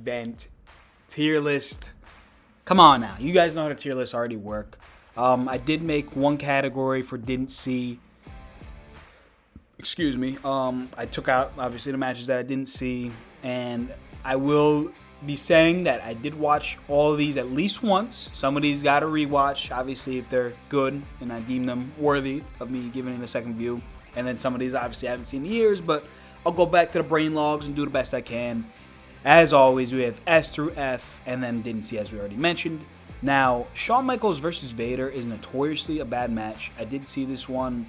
Event tier list. Come on now, you guys know how the tier lists already work. I did make one category for didn't see. Excuse me. I took out obviously the matches that I didn't see, and I will be saying that I did watch all of these at least once. Some of these got to rewatch, obviously, if they're good and I deem them worthy of me giving it a second view. And then some of these obviously I haven't seen in years, but I'll go back to the brain logs and do the best I can. As always, we have S through F, and then didn't see, as we already mentioned. Now, Shawn Michaels versus Vader is notoriously a bad match. I did see this one.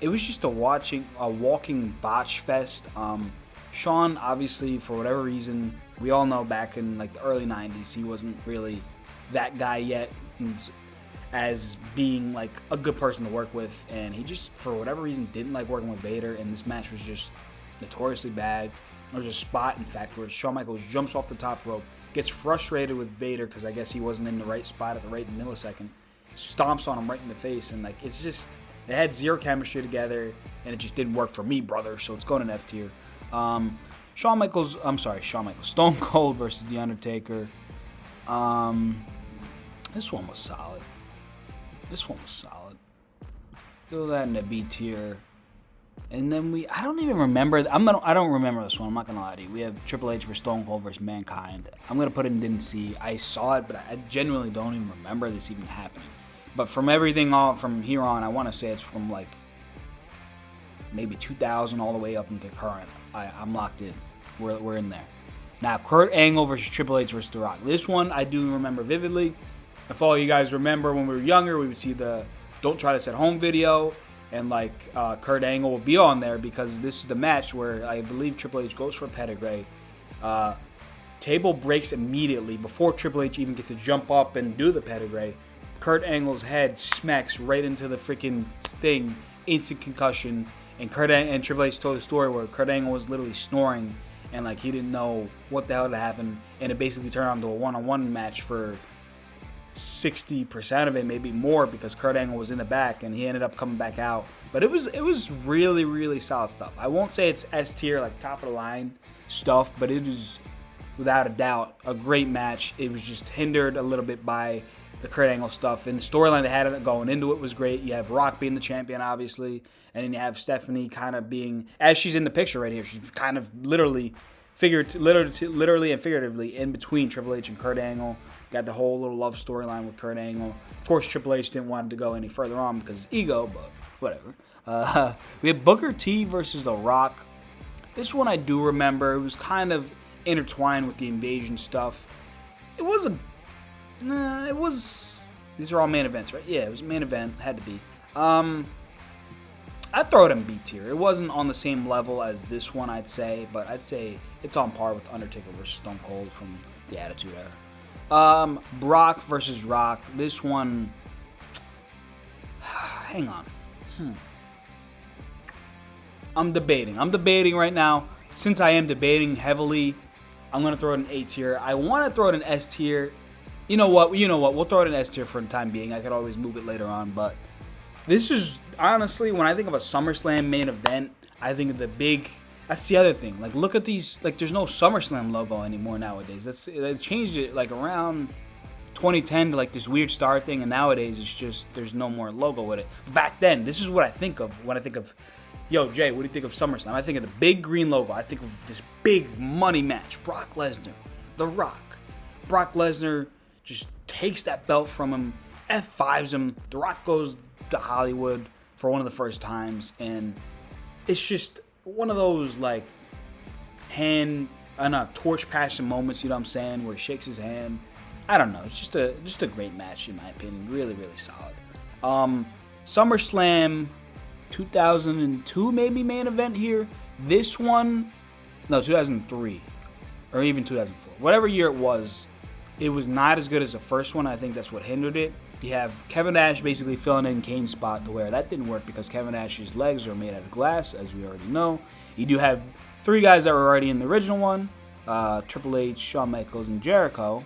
It was just a walking botch fest. Shawn, obviously, for whatever reason, we all know back in like the early 90s, he wasn't really that guy yet as being like a good person to work with. And he just, for whatever reason, didn't like working with Vader. And this match was just notoriously bad. There was a spot, in fact, where Shawn Michaels jumps off the top rope, gets frustrated with Vader because I guess he wasn't in the right spot at the right millisecond, stomps on him right in the face, and like it's just, they had zero chemistry together, and it just didn't work for me, brother. So it's going in F tier. Stone Cold versus The Undertaker. This one was solid. Throw that in the B tier. And then I don't even remember. I don't remember this one. I'm not gonna lie to you. We have Triple H versus Stone Cold versus Mankind. I'm gonna put it in didn't see. I saw it, but I genuinely don't even remember this even happening. But from everything on from here on, I want to say it's from like maybe 2000 all the way up into current. I'm locked in. We're in there. Now, Kurt Angle versus Triple H versus The Rock. This one I do remember vividly. If all you guys remember when we were younger, we would see the "Don't Try This at Home" video. And like Kurt Angle will be on there because this is the match where I believe Triple H goes for a pedigree. Table breaks immediately before Triple H even gets to jump up and do the pedigree. Kurt Angle's head smacks right into the freaking thing, instant concussion. And Triple H told a story where Kurt Angle was literally snoring and like he didn't know what the hell had happened, and it basically turned into a one-on-one match for 60% of it, maybe more, because Kurt Angle was in the back and he ended up coming back out. But it was really, really solid stuff. I won't say it's S tier, like top of the line stuff, but it is without a doubt a great match. It was just hindered a little bit by the Kurt Angle stuff, and the storyline they had going into it was great. You have Rock being the champion, obviously, and then you have Stephanie kind of being, as she's in the picture right here, she's kind of literally and figuratively in between Triple H and Kurt Angle. Got the whole little love storyline with Kurt Angle. Of course, Triple H didn't want to go any further on because of his ego, but whatever. We have Booker T versus The Rock. This one I do remember. It was kind of intertwined with the invasion stuff. These are all main events, right? Yeah, it was a main event. Had to be. I'd throw it in B tier. It wasn't on the same level as this one, I'd say, but I'd say it's on par with Undertaker versus Stone Cold from the Attitude Era. Brock versus Rock. This one, hang on. I'm debating right now. Since I am debating heavily, I'm going to throw it in A tier. I want to throw it in S tier. You know what? We'll throw it in S tier for the time being. I could always move it later on, but this is, honestly, when I think of a SummerSlam main event, I think of the big. That's the other thing. Like, look at these. Like, there's no SummerSlam logo anymore nowadays. They changed it like around 2010 to like this weird star thing, and nowadays it's just there's no more logo with it. Back then, this is what I think of when I think of, yo, Jay, what do you think of SummerSlam? I think of the big green logo. I think of this big money match. Brock Lesnar, The Rock. Brock Lesnar just takes that belt from him, F5s him. The Rock goes to Hollywood for one of the first times, and it's just one of those like torch passing moments, you know what I'm saying, where he shakes his hand. I don't know, it's just a great match in my opinion. Really, really solid. SummerSlam 2002 maybe main event here. This one, no, 2003 or even 2004, whatever year it was not as good as the first one. I think that's what hindered it. You have Kevin Nash basically filling in Kane's spot, to where that didn't work because Kevin Nash's legs are made out of glass, as we already know. You do have three guys that were already in the original one, Triple H, Shawn Michaels, and Jericho,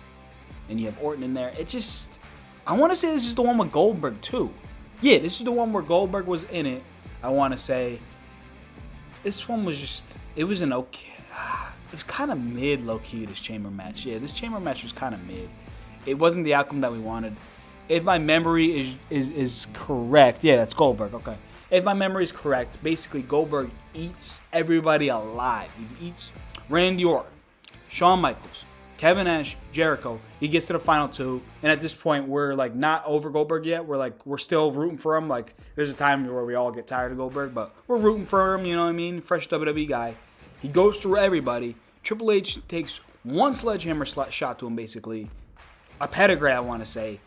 and you have Orton in there. It just, I want to say this is the one with Goldberg too. Yeah, this is the one where Goldberg was in it. I want to say this one was just, it was an okay. was kind of mid, low-key, this chamber match. Yeah, this chamber match was kind of mid. It wasn't the outcome that we wanted. If my memory is correct, yeah, that's Goldberg, okay. If my memory is correct, basically Goldberg eats everybody alive. He eats Randy Orton, Shawn Michaels, Kevin Nash, Jericho. He gets to the final two, and at this point, we're like not over Goldberg yet. We're still rooting for him. Like, there's a time where we all get tired of Goldberg, but we're rooting for him, you know what I mean? Fresh WWE guy. He goes through everybody. Triple H takes one sledgehammer shot to him, basically. A pedigree, I want to say.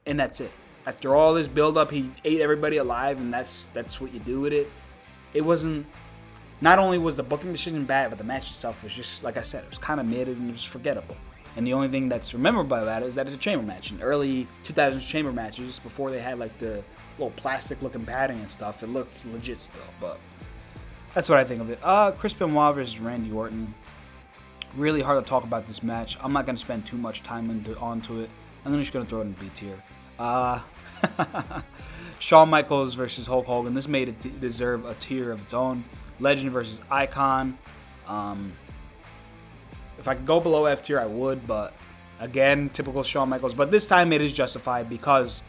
And that's it. After all this build-up, he ate everybody alive, and that's what you do with it. It wasn't... Not only was the booking decision bad, but the match itself was just, like I said, it was kind of mid and it was forgettable. And the only thing that's rememberable about it is that it's a chamber match. In early 2000s chamber matches, before they had like the little plastic-looking padding and stuff, it looked legit still. But that's what I think of it. Chris Benoit versus Randy Orton. Really hard to talk about this match. I'm not going to spend too much time onto it. I'm just going to throw it in B tier. Shawn Michaels versus Hulk Hogan. This made it deserve a tier of its own. Legend versus Icon. If I could go below F tier, I would, but again, typical Shawn Michaels. But this time it is justified because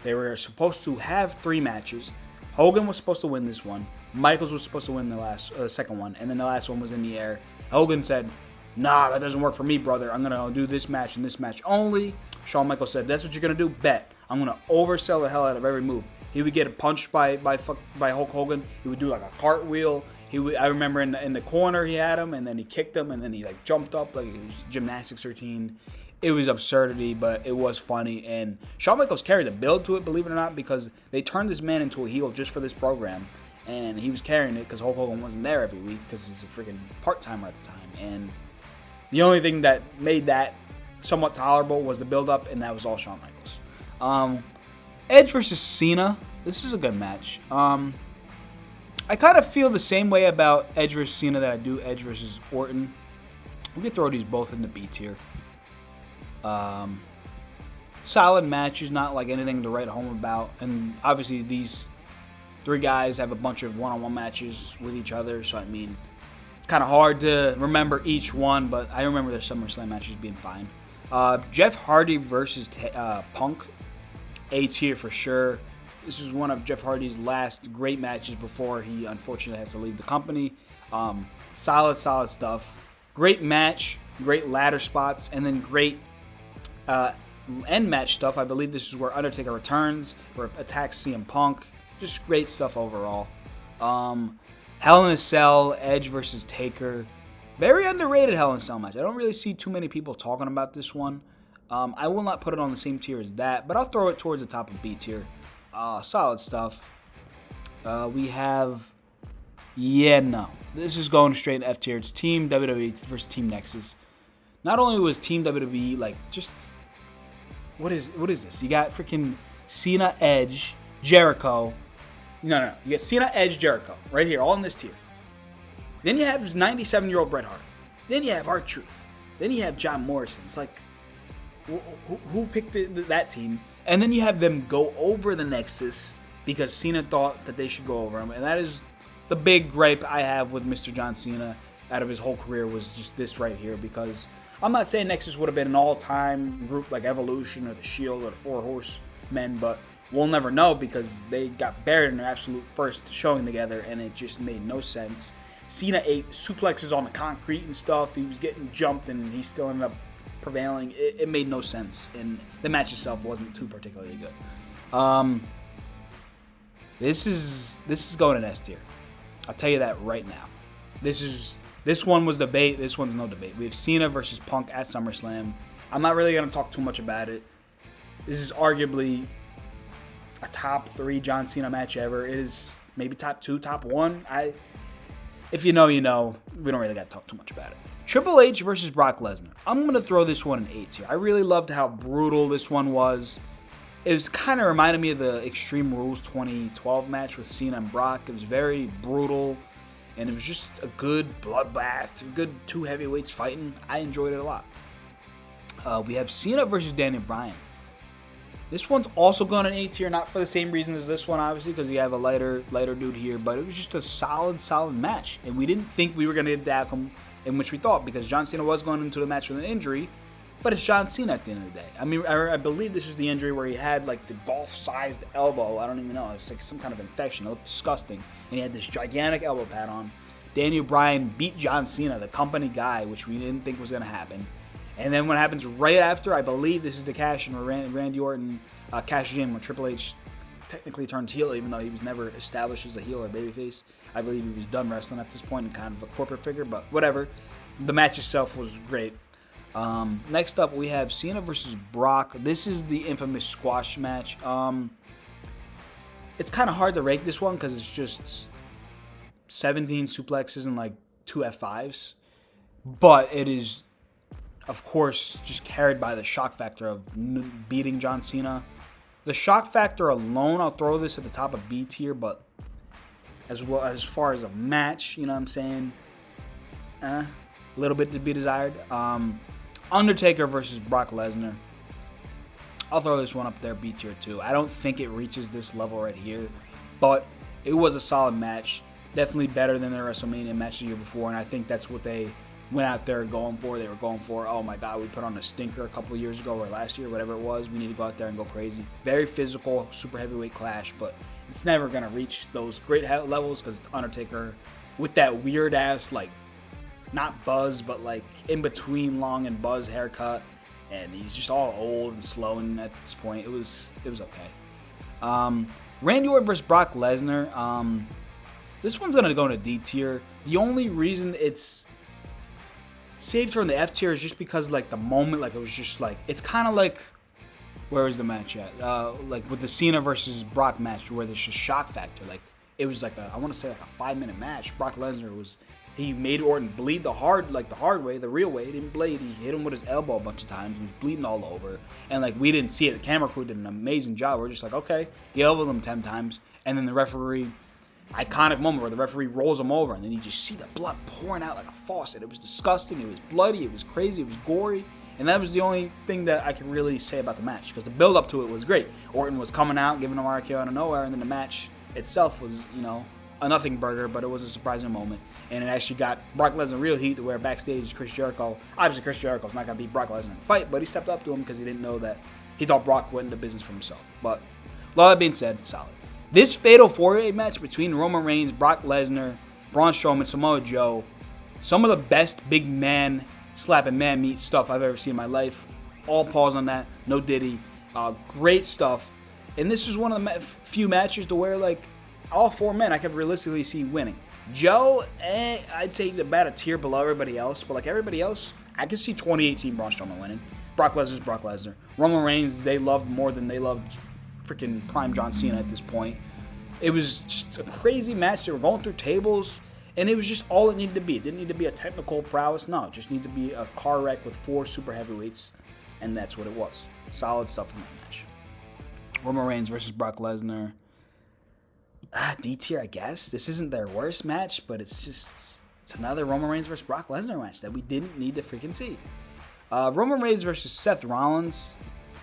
they were supposed to have 3 matches. Hogan was supposed to win this one. Michaels was supposed to win the second one, and then the last one was in the air. Hogan said, "Nah, that doesn't work for me, brother. I'm gonna do this match and this match only." Shawn Michaels said, "That's what you're gonna do? Bet. I'm gonna oversell the hell out of every move." He would get punched by Hulk Hogan. He would do like a cartwheel. I remember in the corner he had him, and then he kicked him, and then he like jumped up like it was gymnastics routine. It was absurdity, but it was funny. And Shawn Michaels carried the build to it, believe it or not, because they turned this man into a heel just for this program, and he was carrying it because Hulk Hogan wasn't there every week because he's a freaking part-timer at the time. And the only thing that made that somewhat tolerable was the build-up, and that was all Shawn Michaels. Edge versus Cena. This is a good match. I kind of feel the same way about Edge versus Cena that I do Edge versus Orton. We could throw these both in the B tier. Solid matches, not like anything to write home about. And obviously these 3 guys have a bunch of one-on-one matches with each other. So, I mean, it's kind of hard to remember each one, but I remember their SummerSlam matches being fine. Jeff Hardy versus Punk. A tier for sure. This is one of Jeff Hardy's last great matches before he unfortunately has to leave the company. Solid stuff. Great match, great ladder spots, and then great end match stuff. I believe this is where Undertaker returns, where attacks CM Punk. Just great stuff overall. Hell in a Cell, Edge versus Taker. Very underrated Hell in a Cell match. I don't really see too many people talking about this one. I will not put it on the same tier as that, but I'll throw it towards the top of B tier. Solid stuff. We have... Yeah, no. This is going straight in F tier. It's Team WWE versus Team Nexus. Not only was Team WWE, like, just... What is this? You got freaking Cena, Edge, Jericho. No. You got Cena, Edge, Jericho. Right here, all in this tier. Then you have this 97-year-old Bret Hart. Then you have R-Truth. Then you have John Morrison. It's like... Who picked that team? And then you have them go over the Nexus because Cena thought that they should go over him. And that is the big gripe I have with Mr. John Cena out of his whole career, was just this right here. Because I'm not saying Nexus would have been an all-time group like Evolution or the Shield or the Four Horsemen, but we'll never know because they got buried in their absolute first showing together, and it just made no sense. Cena ate suplexes on the concrete and stuff. He was getting jumped, and he still ended up prevailing. It made no sense, and the match itself wasn't too particularly good. This is going in S tier. I'll tell you that right now. This one was debate. This one's no debate. We have Cena versus Punk at SummerSlam. I'm not really going to talk too much about it. This is arguably a top 3 John Cena match ever. It is maybe top 2, top 1. If you know, you know. We don't really got to talk too much about it. Triple H versus Brock Lesnar. I'm going to throw this one in A tier. I really loved how brutal this one was. It was kind of reminded me of the Extreme Rules 2012 match with Cena and Brock. It was very brutal, and it was just a good bloodbath, a good 2 heavyweights fighting. I enjoyed it a lot. We have Cena versus Daniel Bryan. This one's also going in A tier, not for the same reason as this one, obviously, because you have a lighter dude here, but it was just a solid match, and we didn't think we were going to get the outcome in which we thought, because John Cena was going into the match with an injury, but it's John Cena at the end of the day. I mean, I believe this is the injury where he had like the golf-sized elbow. I don't even know. It's like some kind of infection. It looked disgusting. And he had this gigantic elbow pad on. Daniel Bryan beat John Cena, the company guy, which we didn't think was going to happen. And then what happens right after, I believe this is the cash-in where Randy Orton cashes in when Triple H technically turned heel, even though he was never established as a heel or babyface. I believe he was done wrestling at this point and kind of a corporate figure, but whatever. The match itself was great. Next up, we have Cena versus Brock. This is the infamous squash match. It's kind of hard to rate this one because it's just 17 suplexes and like 2 F5s. But it is, of course, just carried by the shock factor of beating John Cena. The shock factor alone, I'll throw this at the top of B tier, but as well as far as a match, you know what I'm saying? A little bit to be desired. Undertaker versus Brock Lesnar. I'll throw this one up there, B tier too. I don't think it reaches this level right here, but it was a solid match. Definitely better than their WrestleMania match the year before, and I think that's what they went out there going for. They were going for, oh my God, we put on a stinker a couple of years ago or last year, whatever it was. We need to go out there and go crazy. Very physical, super heavyweight clash, but it's never going to reach those great levels because it's Undertaker with that weird ass, like, not buzz, but like in between long and buzz haircut, and he's just all old and slow. And at this point, it was okay. Randy Orton versus Brock Lesnar. This one's gonna go into D tier. The only reason it's saved from the F tier is just because like the moment, like it was just like it's kind of like, where was the match at? Like with the Cena versus Brock match, where there's just shock factor. Like it was like I want to say like a 5-minute match. Brock Lesnar he made Orton bleed the hard way, the real way. He didn't bleed. He hit him with his elbow a bunch of times. He was bleeding all over. And, like, we didn't see it. The camera crew did an amazing job. We're just like, okay. He elbowed him 10 times. And then the referee, iconic moment where the referee rolls him over. And then you just see the blood pouring out like a faucet. It was disgusting. It was bloody. It was crazy. It was gory. And that was the only thing that I can really say about the match. Because the build-up to it was great. Orton was coming out, giving him RKO out of nowhere. And then the match itself was, you know, a nothing burger, but it was a surprising moment. And it actually got Brock Lesnar real heat to where backstage Chris Jericho, obviously Chris Jericho's not going to beat Brock Lesnar in a fight, but he stepped up to him because he didn't know that, he thought Brock went into business for himself. But all that being said, solid. This fatal 4-way match between Roman Reigns, Brock Lesnar, Braun Strowman, Samoa Joe, some of the best big man slapping man meat stuff I've ever seen in my life. All pause on that, no Diddy. Great stuff. And this is one of the few matches to where, like, all 4 men I could realistically see winning. Joe, I'd say he's about a tier below everybody else, but like everybody else, I could see 2018 Braun Strowman winning. Brock Lesnar's Brock Lesnar. Roman Reigns, they loved more than they loved freaking prime John Cena at this point. It was just a crazy match. They were going through tables, and it was just all it needed to be. It didn't need to be a technical prowess. No, it just needs to be a car wreck with 4 super heavyweights, and that's what it was. Solid stuff in that match. Roman Reigns versus Brock Lesnar. D tier, I guess. This isn't their worst match, but it's another Roman Reigns versus Brock Lesnar match that we didn't need to freaking see. Roman Reigns versus Seth Rollins.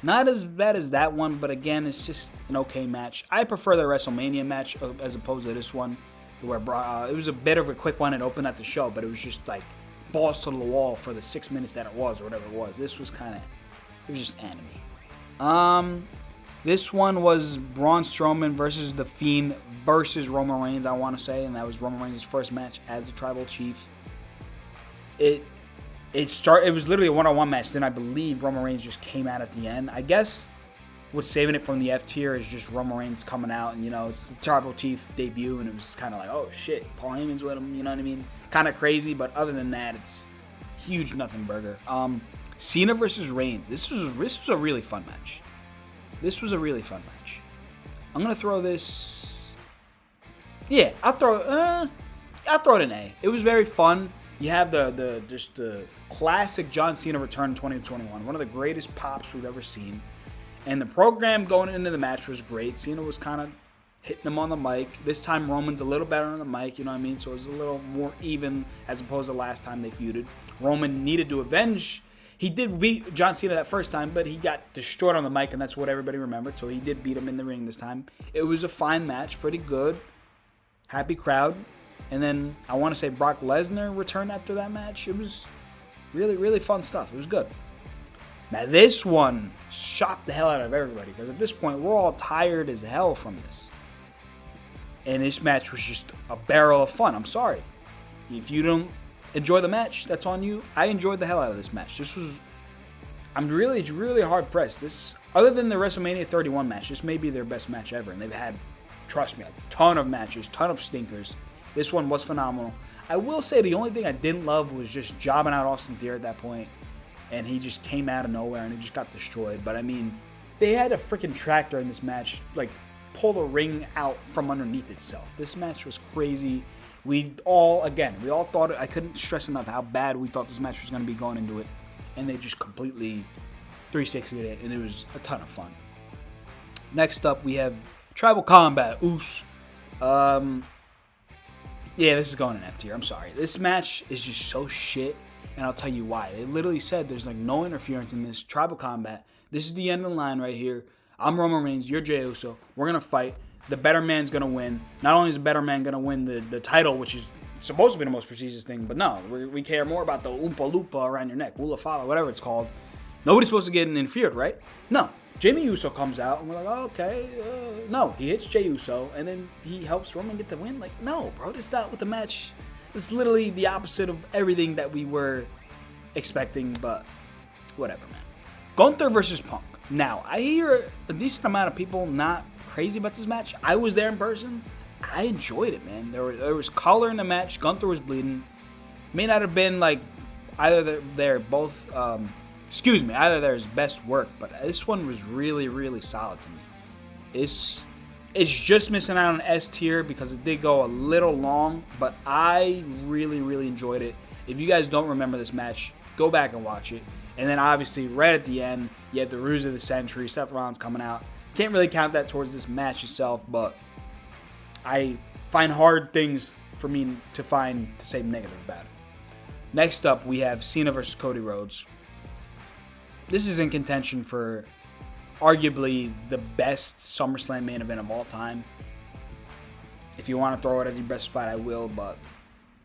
Not as bad as that one, but again, it's just an okay match. I prefer the WrestleMania match as opposed to this one, where it was a bit of a quick one. It opened at the show, but it was just like balls to the wall for the 6 minutes that it was, or whatever it was. This was it was just anime. This one was Braun Strowman versus The Fiend versus Roman Reigns, I want to say, and that was Roman Reigns' first match as the Tribal Chief. It was literally a one-on-one match. Then I believe Roman Reigns just came out at the end. I guess what's saving it from the F tier is just Roman Reigns coming out, and, you know, it's the Tribal Chief debut, and it was kind of like, oh shit, Paul Heyman's with him, you know what I mean? Kind of crazy, but other than that, it's huge nothing burger. Cena versus Reigns. This was a really fun match. This was a really fun match. I'm gonna throw this. Yeah, I'll throw it in A. It was very fun. You have the classic John Cena return in 2021, one of the greatest pops we've ever seen. And the program going into the match was great. Cena was kind of hitting him on the mic. This time Roman's a little better on the mic, you know what I mean? So it was a little more even as opposed to last time they feuded. Roman needed to avenge. He did beat John Cena that first time, but he got destroyed on the mic, and that's what everybody remembered. So he did beat him in the ring this time. It was a fine match, pretty good. Happy crowd. And then I want to say Brock Lesnar returned after that match. It was really, really fun stuff. It was good. Now this one shocked the hell out of everybody because at this point we're all tired as hell from this. And this match was just a barrel of fun. I'm sorry. If you don't enjoy the match, that's on you. I enjoyed the hell out of this match. I'm really, really hard pressed. This, other than the WrestleMania 31 match, this may be their best match ever. And they've had, trust me, a ton of matches, ton of stinkers. This one was phenomenal. I will say the only thing I didn't love was just jobbing out Austin Theory at that point. And he just came out of nowhere and he just got destroyed. But I mean, they had a freaking tractor in this match, like pull the ring out from underneath itself. This match was crazy. We all thought it, I couldn't stress enough how bad we thought this match was going to be going into it. And they just completely 360'd it, and it was a ton of fun. Next up, we have Tribal Combat. Oos. Yeah, this is going in F tier. I'm sorry. This match is just so shit, and I'll tell you why. They literally said there's like no interference in this. Tribal Combat. This is the end of the line right here. I'm Roman Reigns. You're Jey Uso. We're going to fight. The better man's going to win. Not only is the better man going to win the title, which is supposed to be the most prestigious thing, but no, we care more about the Oompa Loompa around your neck, Wula Fala, whatever it's called. Nobody's supposed to get interfered, right? No. Jimmy Uso comes out, and we're like, oh, okay. No, he hits Jey Uso, and then he helps Roman get the win. Like, no, bro, that's not what the match. It's literally the opposite of everything that we were expecting, but whatever, man. Gunther versus Punk. Now, I hear a decent amount of people not crazy about this match. I was there in person. I enjoyed it, man. There was color in the match. Gunther was bleeding. May not have been like either they're both. Either their best work, but this one was really, really solid to me. It's just missing out on S tier because it did go a little long, but I really, really enjoyed it. If you guys don't remember this match, go back and watch it. And then obviously right at the end, you had the Ruse of the Century, Seth Rollins coming out. Can't really count that towards this match itself, but I find hard things for me to say negative about it. Next up, we have Cena versus Cody Rhodes. This is in contention for arguably the best SummerSlam main event of all time. If you want to throw it as your best spot, I will, but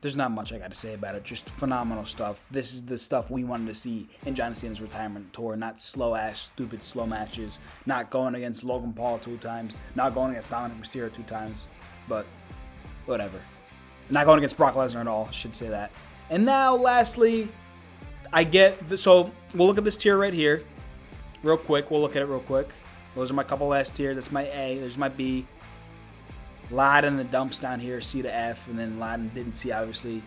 there's not much I got to say about it. Just phenomenal stuff. This is the stuff we wanted to see in John Cena's retirement tour. Not slow-ass, stupid slow matches. Not going against Logan Paul 2 times. Not going against Dominic Mysterio 2 times. But whatever. Not going against Brock Lesnar at all, I should say that. And now, lastly, so we'll look at this tier right here. Real quick, we'll look at it real quick. Those are my couple last tiers. That's my A. There's my B. Lot in the dumps down here, C to F, and then Lot didn't see, obviously.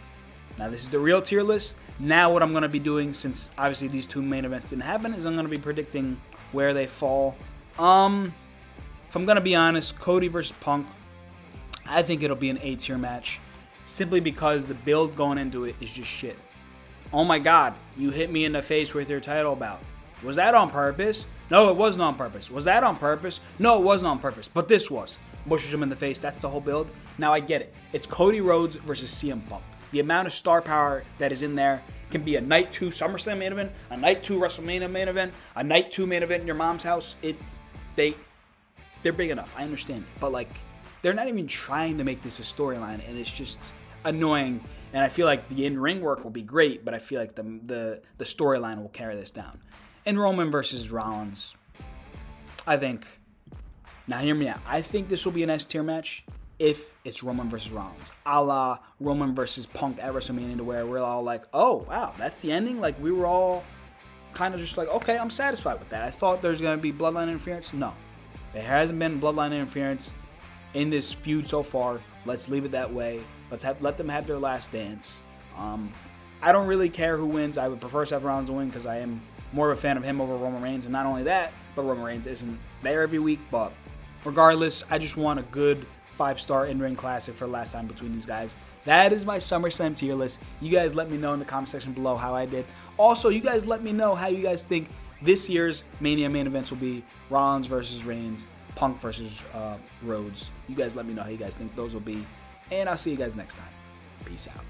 Now, this is the real tier list. Now, what I'm going to be doing, since obviously these two main events didn't happen, is I'm going to be predicting where they fall. If I'm going to be honest, Cody versus Punk, I think it'll be an A tier match, simply because the build going into it is just shit. Oh my God, you hit me in the face with your title bout. Was that on purpose? No, it wasn't on purpose. Was that on purpose? No, it wasn't on purpose. But this was. Bushes him in the face. That's the whole build. Now I get it. It's Cody Rhodes versus CM Punk. The amount of star power that is in there can be a Night 2 SummerSlam main event, a Night 2 WrestleMania main event, a Night 2 main event in your mom's house. They're big enough. I understand it. But like, they're not even trying to make this a storyline, and it's just annoying. And I feel like the in-ring work will be great, but I feel like the storyline will carry this down. And Roman versus Rollins, I think. Now hear me out. I think this will be an S tier match if it's Roman versus Rollins, a la Roman versus Punk at WrestleMania, to where we're all like, oh wow, that's the ending. Like we were all kind of just like, okay, I'm satisfied with that. I thought there's gonna be bloodline interference. No, there hasn't been bloodline interference in this feud so far. Let's leave it that way. Let them have their last dance. I don't really care who wins. I would prefer Seth Rollins to win because I am more of a fan of him over Roman Reigns. And not only that, but Roman Reigns isn't there every week. But regardless, I just want a good 5-star in-ring classic for the last time between these guys. That is my SummerSlam tier list. You guys let me know in the comment section below how I did. Also, you guys let me know how you guys think this year's Mania main events will be. Rollins versus Reigns, Punk versus Rhodes. You guys let me know how you guys think those will be. And I'll see you guys next time. Peace out.